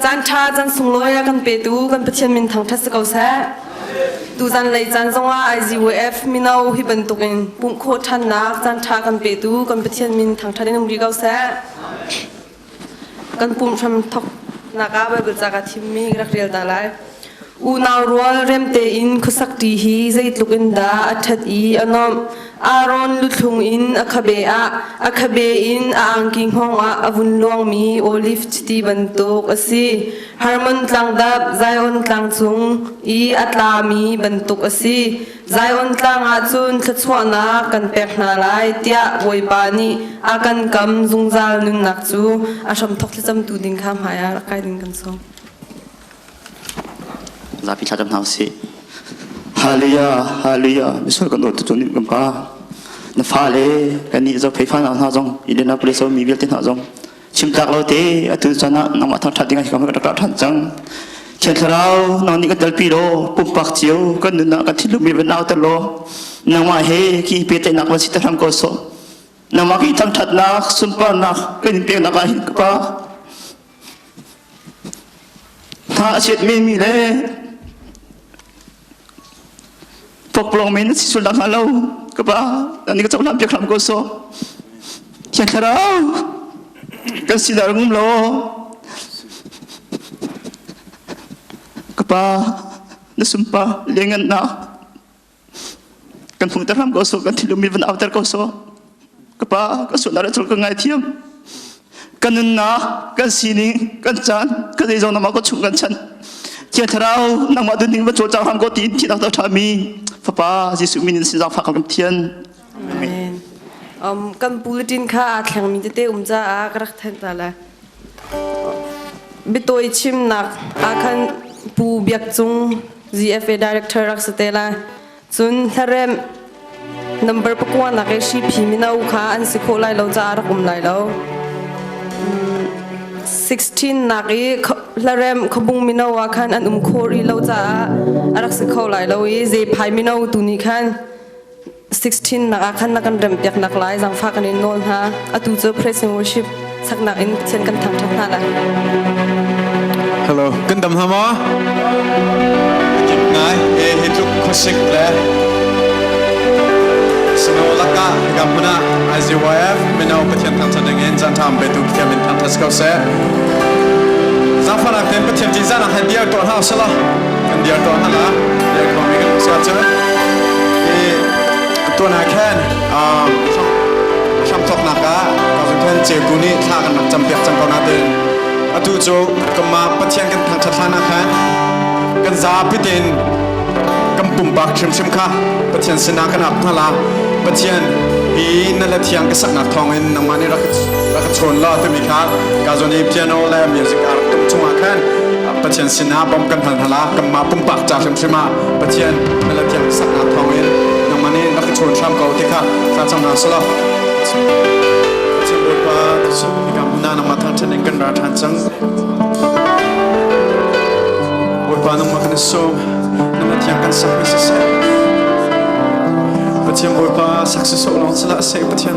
จันทาจันสุงลอยกันเปตูกันประเทศมินทางทัศกาแสตูจันเลยจันทรงว่า IGWF มินเอาฮิบันตุกินปุ่มโคทันนักจันทากันเปตูกันประเทศมินทางทัศน์นุ่มรีเกาแสกันปุ่มทำทอกนักอาเบิลจากทิมมีรักเรียลตาไลอูนาวรัวเริ่มเตอินคุสักดีฮีใจลุกินดาอัฐอีอนอมอารอนลุทุงอินอัคเบอินอ่างกิงห้องอาวุนลวงมีโอลิฟจิตีบันตุกอสีฮาร์มอนตลังดับไซออนตลังซุงอีอัตลามีบันตุกอสีไซออนตลังอาจุนทัศวนากันเปกนาไลเตียโวยปานีอากันกำซุงซาลนุนนักจูอาชมทอกที่จำตูดินคำหายาละกายดินกันซองลาพิชาจำนาวสิฮาลียามิสกันโดดจุนิมกันป้าน้ำฟ้าเลยกันนี่จะไฟฟ้าหน้าจงอินเดียนาโพลิสมีเวลที่หน้าจงชิมจากเราเตะตุจนะน้ำมันทางทัดยังไงก็ไม่กระทันจังเช่นเราน้องนี่ก็เดลปีโรปุ่มปักเจียวกันนึกนักที่ลุมีเป็นเอาตลอดน้ำมาเฮกี่เปียแต่นักวันสิทธิ์ทำกุศลน้ำมากี่ทางทัดนักสุนปานักกันเปียนักอะไรก็ป้าถ้าเช็ดมีเลยพวกปลงมีนักสุนัขเราก็ป้าอันนี้ก็จะทำจากคำกุศลเช่นเรากันสิดารุมโลก็ป้านักสุนปาเลี้ยงกันนะกันพุ่งตะรำกุศลกันที่ลุมีวันเอาแต่กุศลก็ป้าก็ส่วนอะไรทุกข์ง่ายเทียมกันนั่นนะกันสินี่กันจันกันได้จงนำมาก็ชุ่มกันฉันเจ้าเรานำมาดูนี่ว่าโจทย์ทำก็ตีนที่เราต้องทำมีป้าจิสุมินิสิจาฟักกันเทียนกันปูลิตินค่ะแข่งมีเตะจ้ากระทันตาละบิโตยชิมนักอาคันปูเบียกจุง GFA Director รักสเตล่าจุนทาเรม number ปกวนนักเอชีพีมินาอุค่ะอันสิโคไลเราจะอารักไลเรา16นักอีละเรมขบุงมินาวคันอันโครีเราจะอารักสิโคไลเราอีเจพายมินาอุตุนิคัน16นักคันนักกันเริ่มเปียกนักไล่จังฟ้ากันอินโนนฮะอตุเจอ praise and worship สักนักอินเช่นกันทางทัศนาละ Hello กันดำฮะมอจิบนายฮิตุคุสิกเลยสโนลักกะกับมุนา IGWF มินาอุปเทนทางทัศน์เงินจันทามเปตุปเทมินทางทัศน์เกษตรจังฟ้านักเต็มปเทมจีจันหันเดียร์ตัวห้าสละหันเดียร์ตัวห้าละเดียร์ของมิกันเสียเจอตัวนักแข่งช่างทอกนักกะกับเพื่อนเจ้ากูนี่ท่ากันจำเปียกจำปนาเดินอตุโจก็มาปะเทียนกันทางทัศน์นะครับกันซาพิดินกันปุ่มบักชิมค่ะปะเทียนสนากันอับนั่นละปะเทียนอีนั่นแหละเทียงก็สักนักทองเองน้ำมันนี่รักชนล่อตัวมีค่ะกาโซนีเปียโนและมิวสิกอาร์ตุ้มชุ่มมาขันปะเทียนสนาบอมกันทันทละกันมาปุ่มบักจากชิมมาปะเทียนนั่นแหละเทียงสักนักทองเองน้ำมันนี่รักชนช่ำเก่าที่ค่ะการจำนาสละปะเทียนบุญปาสุนิกรรมนานามาทางเทนกันราทันจังบุญปาน้ำมันกันส่งนั่นแหละเทียงกันสักไม่เสียปะเทียนบุญปาสักสุดลองสละเสกปะเทียน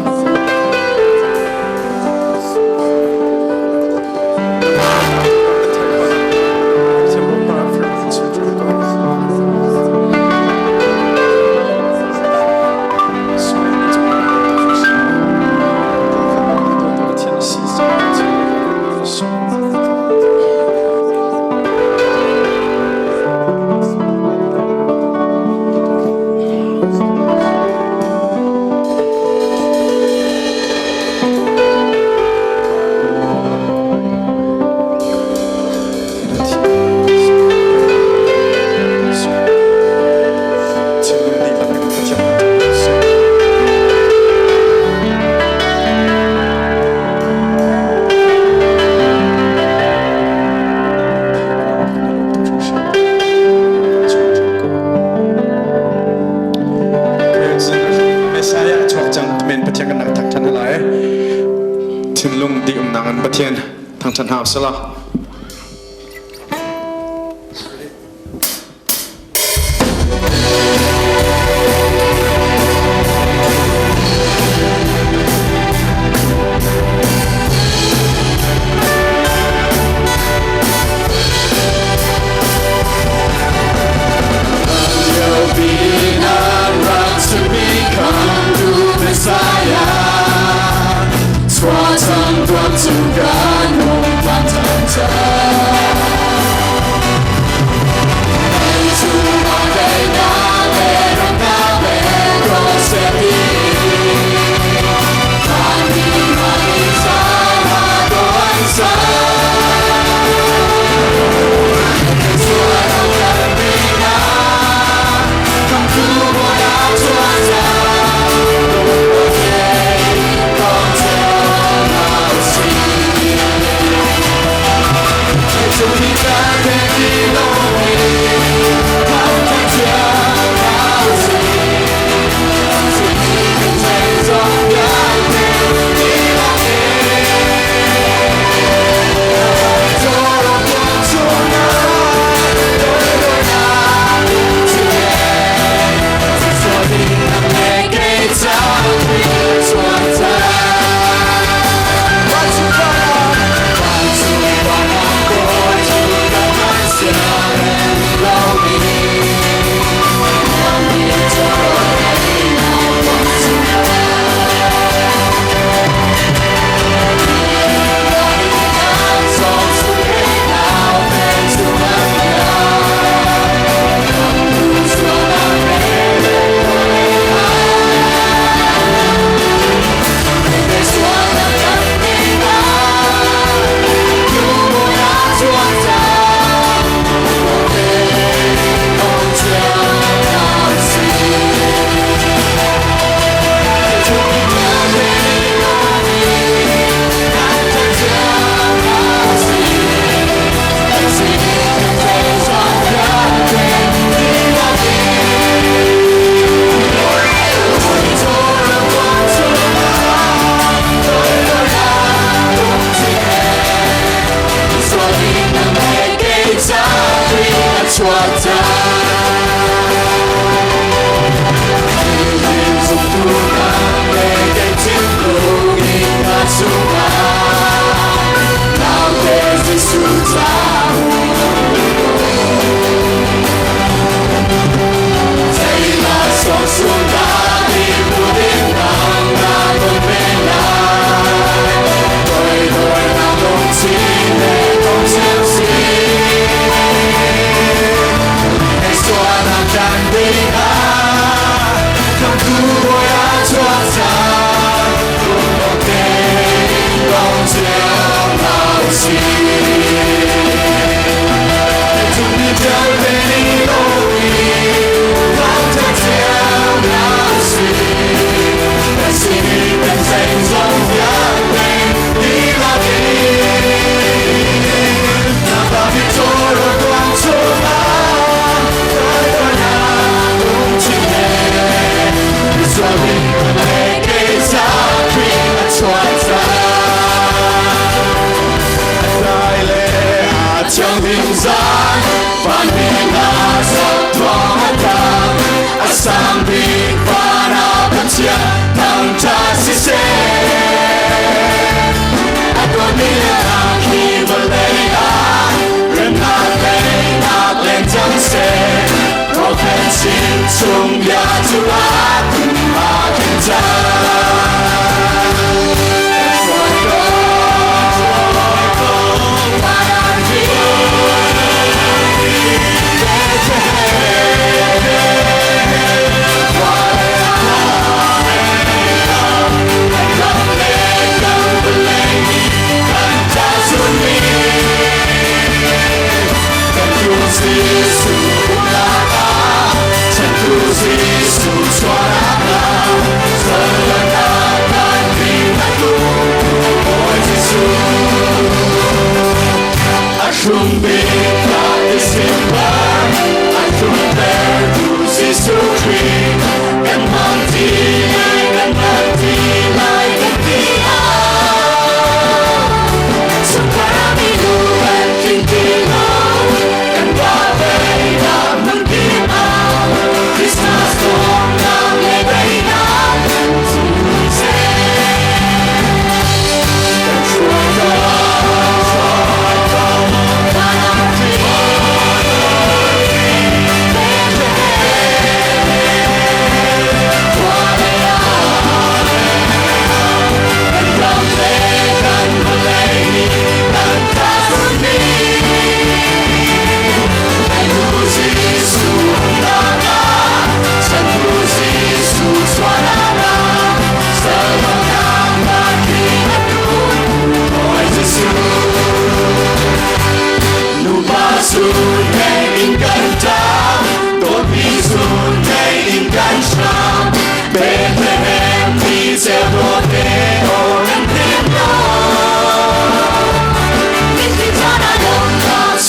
ทินลุงดีนังประเทศทางชันหาวสละ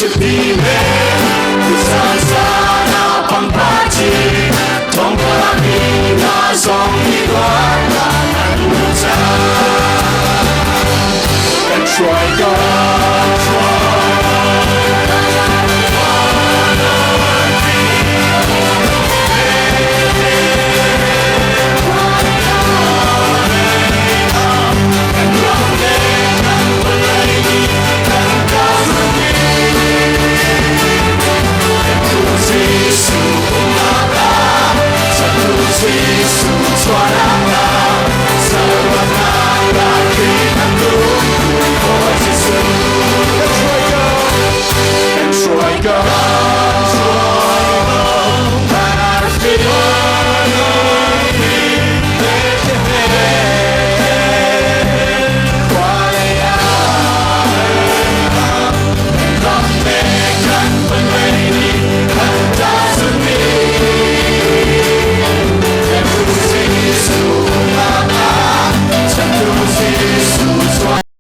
should be there.